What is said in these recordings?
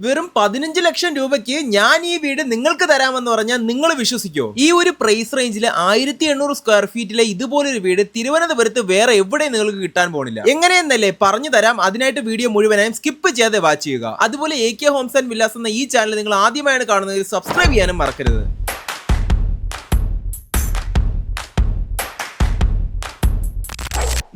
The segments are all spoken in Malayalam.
വെറും 15 ലക്ഷം രൂപയ്ക്ക് ഞാൻ ഈ വീട് നിങ്ങൾക്ക് തരാമെന്ന് പറഞ്ഞാൽ നിങ്ങൾ വിശ്വസിക്കോ? ഈ ഒരു പ്രൈസ് റേഞ്ചിൽ 1800 സ്ക്വയർ ഫീറ്റിലെ ഇതുപോലൊരു വീട് തിരുവനന്തപുരത്ത് വേറെ എവിടെ നിങ്ങൾക്ക് കിട്ടാൻ പോണില്ല. എങ്ങനെയെന്നല്ലേ പറഞ്ഞു തരാം. അതിനായിട്ട് വീഡിയോ മുഴുവനായും സ്കിപ്പ് ചെയ്യാതെ വാച്ച് ചെയ്യുക. അതുപോലെ AK ഹോംസ് ആൻഡ് വില്ലാസ് എന്ന ഈ ചാനൽ നിങ്ങൾ ആദ്യമായാണ് കാണുന്നത്, സബ്സ്ക്രൈബ് ചെയ്യാനും മറക്കരുത്.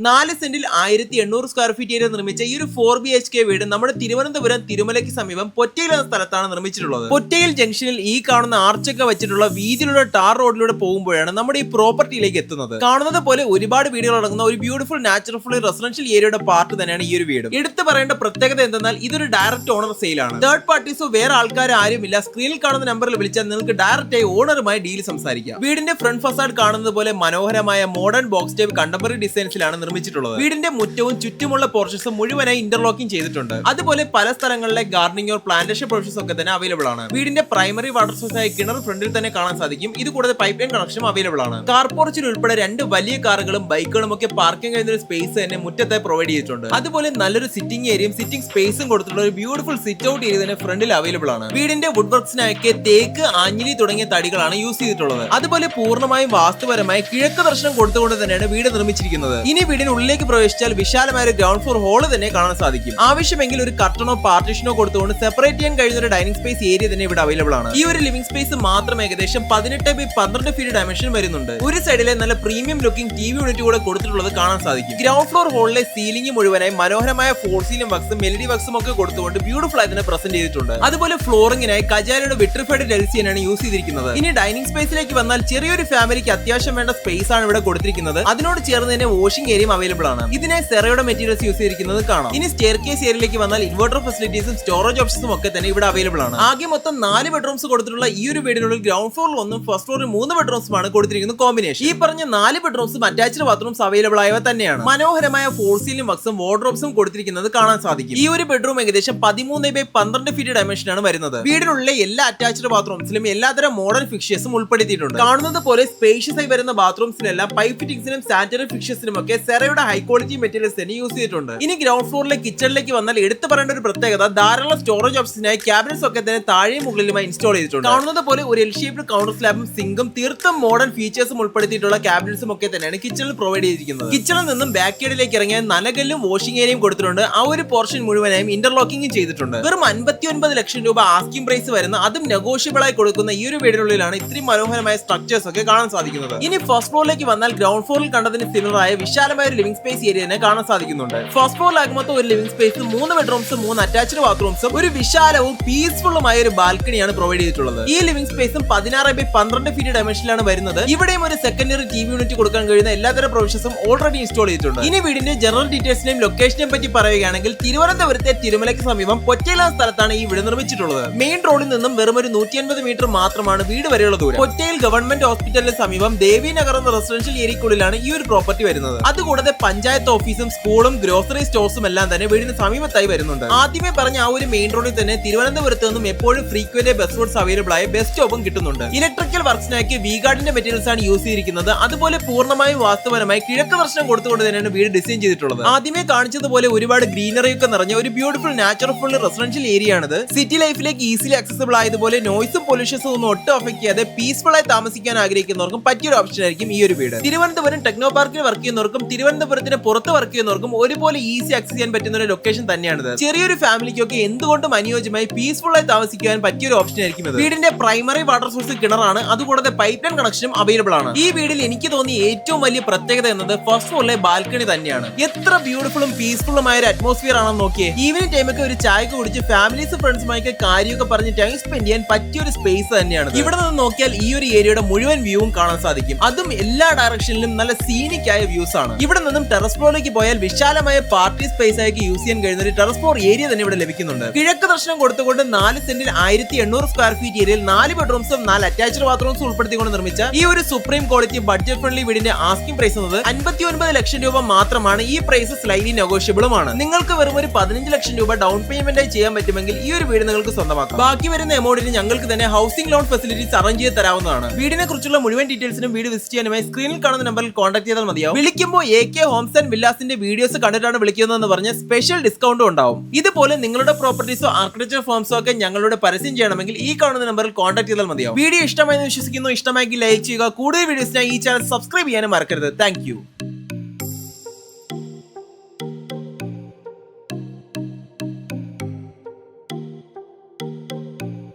4 സെന്റിൽ 1800 സ്ക്വയർ ഫീറ്റ് ഏരിയ നിർമ്മിച്ച ഈ ഒരു 4 BHK വീട് നമ്മുടെ തിരുവനന്തപുരം തിരുമലയ്ക്ക് സമീപം പൊറ്റയിൽ എന്ന സ്ഥലത്താണ് നിർമ്മിച്ചിട്ടുള്ളത്. പൊറ്റയിൽ ജംഗ്ഷനിൽ ഈ കാണുന്ന ആർച്ചൊക്കെ വെച്ചിട്ടുള്ള വീതിയിലുള്ള ടാർ റോഡിലൂടെ പോകുമ്പോഴാണ് നമ്മുടെ ഈ പ്രോപ്പർട്ടിയിലേക്ക് എത്തുന്നത്. കാണുന്നത് പോലെ ഒരുപാട് വീടുകൾ അടങ്ങുന്ന ഒരു ബ്യൂട്ടിഫുൾ നാച്ചുറൽ റെസിഡൻഷ്യൽ ഏരിയയുടെ പാർട്ട് തന്നെയാണ് ഈ ഒരു വീട്. എടുത്തു പറയേണ്ട പ്രത്യേകത എന്തെന്നാൽ ഇതൊരു ഡയറക്റ്റ് ഓണർ സെയിലാണ്. തേർഡ് പാർട്ടീസോ വേറെ ആൾക്കാർ ആരുമില്ല. സ്ക്രീനിൽ കാണുന്ന നമ്പറിൽ വിളിച്ചാൽ നിങ്ങൾക്ക് ഡയറക്റ്റ് ആയി ഓണറുമായി ഡീൽ സംസാരിക്കാം. വീടിന്റെ ഫ്രണ്ട് ഫസാഡ് കാണുന്നത് പോലെ മനോഹരമായ മോഡേൺ ബോക്സ് ടൈപ്പ് കണ്ടംപററി ഡിസൈൻസിലാണ് നിർമ്മിച്ചിട്ടുള്ളത്. വീടിന്റെ മുറ്റവും ചുറ്റുമുള്ള പോർഷൻസും മുഴുവനായി ഇന്റർലോക്കിംഗ് ചെയ്തിട്ടുണ്ട്. അതുപോലെ പല സ്ഥലങ്ങളിലെ ഗാർഡനിങ് ഓർ പ്ലാന്റേഷൻ പ്രൊവിഷൻസ് ഒക്കെ തന്നെ അവൈലബിൾ ആണ്. വീടിന്റെ പ്രൈമറി വാട്ടർ സോഴ്സ് ആയ കിണർ ഫ്രണ്ടിൽ തന്നെ കാണാൻ സാധിക്കും. ഇത് കൂടാതെ പൈപ്പ് ലൈൻ കണക്ഷൻ അവൈലബിൾ ആണ്. കാർ പോർച്ചിൽ ഉൾപ്പെടെ 2 വലിയ കാറുകളും ബൈക്കുകളും ഒക്കെ പാർക്കിംഗ് ചെയ്യുന്ന ഒരു സ്പേസ് തന്നെ മുറ്റത്തായി പ്രൊവൈഡ് ചെയ്തിട്ടുണ്ട്. അതുപോലെ നല്ലൊരു സിറ്റിംഗ് ഏരിയയും സിറ്റിംഗ് സ്പേസും കൊടുത്തിട്ടുള്ള ഒരു ബ്യൂട്ടിഫുൾ സിറ്റ് ഔട്ട് ഏരിയ തന്നെ ഫ്രണ്ടിൽ അവൈലബിൾ ആണ്. വീടിന്റെ വുഡ് വർക്സിനായൊക്കെ തേക്ക്, ആഞ്ഞിലി തുടങ്ങിയ തടികളാണ് യൂസ് ചെയ്തിട്ടുള്ളത്. അതുപോലെ പൂർണ്ണമായും വാസ്തുപരമായി കിഴക്ക് ദർശനം കൊടുത്തുകൊണ്ട് തന്നെയാണ് വീട് നിർമ്മിച്ചിരിക്കുന്നത്. ഇനി വീടിനുള്ളിലേക്ക് പ്രവേശിച്ചാൽ വിശാലമായ ഒരു ഗ്രൗണ്ട് ഫ്ലോർ ഹോള് തന്നെ കാണാൻ സാധിക്കും. ആവശ്യമെങ്കിൽ ഒരു കർട്ടനോ പാർട്ടീഷനോ കൊടുത്തുകൊണ്ട് സെപ്പറേറ്റ് ചെയ്യാൻ കഴിയുന്ന ഒരു ഡൈനിങ് സ്പേസ് ഏരിയ തന്നെ ഇവിടെ അവൈലബിൾ ആണ്. ഈ ഒരു ലിവിംഗ് സ്പേസ് മാത്രം ഏകദേശം 18x12 ഫീറ്റ് ഡയമെൻഷൻ വരുന്നുണ്ട്. ഒരു സൈഡിലെ നല്ല പ്രീമിയം ലുക്കിംഗ് TV യൂണിറ്റ് കൂടെ കൊടുത്തിട്ടുള്ളത് കാണാൻ സാധിക്കും. ഗ്രൗണ്ട് ഫ്ലോർ ഹോളിലെ സീലിംഗ് മുഴുവനായി മനോഹരമായ ഫോൾ സീലിംഗ് വർക്സും LED വർക്സും ഒക്കെ കൊടുത്തുകൊണ്ട് ബ്യൂട്ടിഫുൾ ആയി തന്നെ പ്രസന്റ് ചെയ്തിട്ടുണ്ട്. അതുപോലെ ഫ്ലോറിംഗിനായി കജാരയുടെ വിട്രിഫൈഡ് ഡെൽസിയാണ് യൂസ് ചെയ്തിരിക്കുന്നത്. ഇനി ഡൈനിങ് സ്പേസിലേക്ക് വന്നാൽ ചെറിയൊരു ഫാമിലിക്ക് അത്യാവശ്യം വേണ്ട സ്പേസ് ആണ് ഇവിടെ കൊടുത്തിരിക്കുന്നത്. അതിനോട് ചേർന്ന് തന്നെ വാഷിംഗ് ഏരിയയും അവൈലബിൾ ആണ്. ഇതിനെ സെറയുടെ മെറ്റീരിയൽസ് യൂസ് ചെയ്തിരിക്കുന്നത് കാണാം. ഇനി സ്റ്റെയർ കേസ് ഏരിയയിലേക്ക് വന്നാൽ ഇൻവെർട്ടർ ഫെസിലിറ്റീസും സ്റ്റോറേജ് ഓപ്ഷൻസും ഒക്കെ തന്നെ ഇവിടെ അവൈലബിൾ ആണ്. ആകെ മൊത്തം 4 ബെഡ്റൂംസ് കൊടുത്തിട്ടുള്ള ഈ ഒരു വീടിനുള്ളിൽ ഗ്രൗണ്ട് ഫ്ലോറിൽ 1ഉം ഫസ്റ്റ് ഫ്ലോറിൽ 3 ബെഡ്റൂംസും ആണ് കൊടുത്തിരിക്കുന്ന കോമ്പിനേഷൻ. ഈ പറഞ്ഞ 4 ബെഡ്റൂംസും അറ്റാച്ച്ഡ് ബാത്റൂംസ് അവൈലബിൾ ആയവ തന്നെയാണ്. മനോഹരമായ ഫോൾ സീലിംഗ് വർക്സും വാർഡ്രോബ്സും കൊടുത്തിരിക്കുന്നത് കാണാൻ സാധിക്കും. ഈ ഒരു ബെഡ്റൂം ഏകദേശം 13x12 ഫീറ്റ് ഡയമെൻഷൻ ആണ് വരുന്നത്. വീടിനുള്ളിലെ എല്ലാ അറ്റാച്ച്ഡ് ബാത്റൂംസിലും എല്ലാത്തരം മോഡേൺ ഫിക്ചേഴ്സും ഉൾപ്പെടുത്തിയിട്ടുണ്ട്. കാണുന്നത് പോലെ സ്പേഷ്യസ് ആയി വരുന്ന ബാത്റൂംസിലെല്ലാം പൈപ്പ് ഫിറ്റിംഗ്സിനും സാനിറ്ററി ഫിക്ചേഴ്സിനും ഒക്കെ സെറയുടെ ഹൈ ക്വാളിറ്റി മെറ്റീരിയൽസ് തന്നെ യൂസ് ചെയ്തിട്ടുണ്ട്. ഇനി ഗ്രൗണ്ട് ഫ്ലോറിലെ കിച്ചണിലേക്ക് വന്നാൽ എടുത്തു പറയേണ്ട ഒരു പ്രത്യേകത ധാരാളം സ്റ്റോറേജ് ഓപ്ഷൻസിനായി ക്യാബിനറ്റ്സ് ഒക്കെ തന്നെ താഴെയും മുകളിലുമായി ഇൻസ്റ്റാൾ ചെയ്തിട്ടുണ്ട്. കാണുന്നത് പോലെ ഒരു എൽ ഷേപ്ഡ് കൗണ്ടർ സ്ലാബും സിങ്കും തീർത്തും മോഡേൺ ഫീച്ചേഴ്സും ഉൾപ്പെടുത്തിയിട്ടുള്ള ക്യാബിനറ്റ്സും ഒക്കെ തന്നെയാണ് കിച്ചണിൽ പ്രൊവൈഡ് ചെയ്തിരിക്കുന്നത്. കിച്ചണിൽ നിന്നും ബാക്ക് യാർഡിലേക്ക് ഇറങ്ങിയ നനകല്ലും വാഷിംഗ് ഏരിയയും കൊടുത്തിട്ടുണ്ട്. ആ ഒരു പോർഷൻ മുഴുവനായും ഇന്റർലോക്കിംഗും ചെയ്തിട്ടുണ്ട്. വെറും 59 ലക്ഷം രൂപ ആസ്കിംഗ് പ്രൈസ് വരുന്ന അതും നെഗോഷ്യബിൾ ആയി കൊടുക്കുന്ന ഈ ഒരു വീടിനുള്ളിലാണ് ഇത്രയും മനോഹരമായ സ്ട്രക്ചേഴ്സ് ഒക്കെ കാണാൻ സാധിക്കുന്നത്. ഇനി ഫസ്റ്റ് ഫ്ലോറിലേക്ക് വന്നാൽ ഗ്രൗണ്ട് ഫ്ലോറിൽ കണ്ടതിന് സിമിലർ ആയ വിശാലമായ ഒരു ലിവിംഗ് സ്പേസ് ഏരിയ തന്നെ കാണാൻ സാധിക്കുന്നുണ്ട്. ഫസ്റ്റ് ഫ്ലോറിലാകുമ്പോൾ ഒരു ലിവിംഗ് സ്പേസും 3 ബെഡ്റൂംസും 3 അറ്റാച്ച്ഡ് ബാത്റൂംസും ഒരു വിശാലവും പീസ്ഫുള്ളുമായ ഒരു ബാൽക്കണിയാണ് പ്രൊവൈഡ് ചെയ്തിട്ടുള്ളത്. ഈ ലിവിംഗ് സ്പേസും 16x12 ഫീറ്റ് ഡയമെൻഷനിലാണ് വരുന്നത്. ഇവിടെയും ഒരു സെക്കൻഡറി TV യൂണിറ്റ് കൊടുക്കാൻ കഴിയുന്ന എല്ലാത്തരം പ്രൊവിഷൻസും ഓൾറെഡി ഇൻസ്റ്റാൾ ചെയ്തിട്ടുണ്ട്. ഇനി വീടിന്റെ ജനറൽ ഡീറ്റെയിൽസിനെയും ലൊക്കേഷനെയും പറ്റി പറയുകയാണെങ്കിൽ തിരുവനന്തപുരത്തെ തിരുമലയ്ക്ക് സമീപം പൊറ്റയിൽ എന്ന സ്ഥലത്താണ് ഈ വീട് നിർമ്മിച്ചിട്ടുള്ളത്. മെയിൻ റോഡിൽ നിന്നും വെറും ഒരു 150 മീറ്റർ മാത്രമാണ് വീട് വരെയുള്ള ദൂരം. പൊറ്റയിൽ ഗവൺമെന്റ് ഹോസ്പിറ്റലിന് സമീപം ദേവിനഗർ എന്ന റെസിഡൻഷ്യൽ ഏരിയക്കുള്ളിലാണ് ഈ ഒരു പ്രോപ്പർട്ടി വരുന്നത്. അതുകൂടാതെ പഞ്ചായത്ത് ഓഫീസും സ്കൂളും ഗ്രോസറി സ്റ്റോഴ്സും എല്ലാം തന്നെ വീടിന് സമീപത്തായി വരുന്നുണ്ട്. ആദ്യമേ പറഞ്ഞ ആ ഒരു മെയിൻ റോഡിൽ തന്നെ തിരുവനന്തപുരത്ത് നിന്നും എപ്പോഴും ഫ്രീക്വന്റ് ബസ് റൂട്ട്സ് അവൈലബിൾ ആയ ബസ് സ്റ്റോപ്പും കിട്ടുന്നുണ്ട്. ഇലക്ട്രിക്കൽ വർക്സിനായി വി-ഗാർഡിന്റെ മെറ്റീരിയൽസ് ആണ് യൂസ് ചെയ്തിരിക്കുന്നത്. അതുപോലെ പൂർണ്ണമായും വാസ്തുപരമായി കിഴക്ക് ദർശനം കൊടുത്തുകൊണ്ട് തന്നെയാണ് വീട് ഡിസൈൻ ചെയ്തിട്ടുള്ളത്. ആദ്യമേ കാണിച്ചതുപോലെ ഒരുപാട് ഗ്രീനറി ഒക്കെ നിറഞ്ഞ ഒരു ബ്യൂട്ടിഫുൾ നാച്ചുറൽ റെസിഡൻഷ്യൽ ഏരിയ ആണിത്. സിറ്റി ലൈഫിലേക്ക് ഈസിലി ആക്സസിബിൾ ആയതുപോലെ നോയ്സും പൊല്യൂഷൻസും ഒന്നും ഒട്ടും അഫക്ട് ചെയ്യാതെ പീസ്ഫുൾ ആയി താമസിക്കാൻ ആഗ്രഹിക്കുന്നവർക്കും പറ്റിയൊരു ഓപ്ഷൻ ആയിരിക്കും ഈ ഒരു വീട്. തിരുവനന്തപുരം ടെക്നോ പാർക്കിൽ വർക്ക് ചെയ്യുന്നവർക്കും തിരുവനന്തപുരത്തിന് പുറത്ത് വർക്ക് ചെയ്യുന്നവർക്കും ഒരുപോലെ ഈസി ആക്സസ് ചെയ്യാൻ പറ്റുന്ന ഒരു ലൊക്കേഷൻ തന്നെയാണിത്. ചെറിയൊരു ഫാമിലിക്കൊക്കെ എന്തുകൊണ്ടും അനുയോജ്യമായി പീസ്ഫുൾ ആയി താമസിക്കാൻ പറ്റിയ ഒരു ഓപ്ഷൻ ആയിരിക്കും ഇത്. വീടിന്റെ പ്രൈമറി വാട്ടർ സോഴ്സ് കിണറാണ്. അതുകൂടാതെ പൈപ്പ് ലൈൻ കണക്ഷനും അവൈലബിൾ ആണ്. ഈ വീടിൽ എനിക്ക് തോന്നിയ ഏറ്റവും വലിയ പ്രത്യേകത എന്നത് ഫസ്റ്റ് ഫ്ലോറിലെ ബാൽക്കണി തന്നെയാണ്. എത്ര ബ്യൂട്ടിഫുള്ളും പീസ്ഫുള്ളുമായ ഒരു അറ്റ്മോസ്ഫിയർ ആണെന്ന് നോക്കിയേ. ഈവനിംഗ് ടൈമൊക്കെ ഒരു ചായ കുടിച്ച് ഫാമിലീസ് ഫ്രണ്ട്സുമായൊക്കെ കാര്യമൊക്കെ പറഞ്ഞ് ടൈം സ്പെൻഡ് ചെയ്യാൻ പറ്റിയ ഒരു സ്പേസ് തന്നെയാണ്. ഇവിടെ നിന്ന് നോക്കിയാൽ ഈ ഒരു ഏരിയയുടെ മുഴുവൻ വ്യൂവും കാണാൻ സാധിക്കും. അതും എല്ലാ ഡയറക്ഷനിലും നല്ല സീനിക് ആയ വ്യൂസ് ആണ്. ഇവിടെ നിന്നും ടെറസ് ഫ്ലോറിലേക്ക് പോയാൽ വിശാലമായ പാർട്ടി സ്പേസ് ആയി യൂസ് ചെയ്യാൻ കഴിയുന്ന ഒരു ടെറസ് ഫ്ലോർ ഏരിയ തന്നെ ഇവിടെ ലഭിക്കുന്നുണ്ട്. കിഴക്ക് ദർശനം കൊടുത്തുകൊണ്ട് 4 സെന്റിൽ 1800 സ്ക്വയർ ഫീറ്റ് ഏരിയയിൽ 4 ബെഡ്റൂംസും 4 അറ്റാച്ച്ഡ് ബാത്റൂംസും ഉൾപ്പെടുത്തിക്കൊണ്ട് നിർമ്മിച്ച ഈ ഒരു സുപ്രീം ക്വാളിറ്റി ബഡ്ജറ്റ് ഫ്രണ്ട്ലി വീടിന്റെ ആസ്കിംഗ് പ്രൈസ് എന്നത് 59 ലക്ഷം രൂപ മാത്രമാണ്. ഈ പ്രൈസ് സ്ലൈറ്റ്ലി നെഗോഷ്യബിളും ആണ്. നിങ്ങൾക്ക് വെറും ഒരു 15 ലക്ഷം രൂപ ഡൗൺ പേയ്മെന്റ് ആയി ചെയ്യാൻ പറ്റുമെങ്കിൽ ഈ ഒരു വീട് നിങ്ങൾക്ക് സ്വന്തമാക്കാം. ബാക്കി വരുന്ന എമൗണ്ടിന് ഞങ്ങൾക്ക് തന്നെ ഹൗസിംഗ് ലോൺ ഫെസിലിറ്റീസ് അറേഞ്ച് ചെയ്ത് തരാവുന്നതാണ്. വീടിനെ കുറിച്ചുള്ള മുഴുവൻ ഡീറ്റെയിൽസിനും വീട് വിസിറ്റ് ചെയ്യാനുമായി സ്ക്രീനിൽ കാണുന്ന നമ്പറിൽ കോൺടാക്ട് ചെയ്താൽ മതിയാവും. വിളിക്കുമ്പോൾ AK ഹോംസ് ആൻഡ് വില്ലാസിന്റെ വീഡിയോസ് കണ്ടിട്ടാണ് വിളിക്കുന്നതെന്ന് പറഞ്ഞ് സ്പെഷ്യൽ ഡിസ്കൗണ്ടും ഉണ്ടാവും. ഇതുപോലെ നിങ്ങളുടെ പ്രോപ്പർട്ടീസോ ആർക്കിടെക്ചർ ഫേംസോ ഒക്കെ ഞങ്ങളുടെ പരസ്യം ചെയ്യണമെങ്കിൽ ഈ കാണുന്ന നമ്പറിൽ കോൺടാക്ട് ചെയ്താൽ മതിയാവും. വീഡിയോ ഇഷ്ടമായെന്ന് വിശ്വസിക്കുന്നു. ഇഷ്ടമായെങ്കിൽ ലൈക്ക് ചെയ്യുക. കൂടുതൽ വീഡിയോസിനായി ഈ ചാനൽ സബ്സ്ക്രൈബ് ചെയ്യാനും മറക്കരുത്. താങ്ക്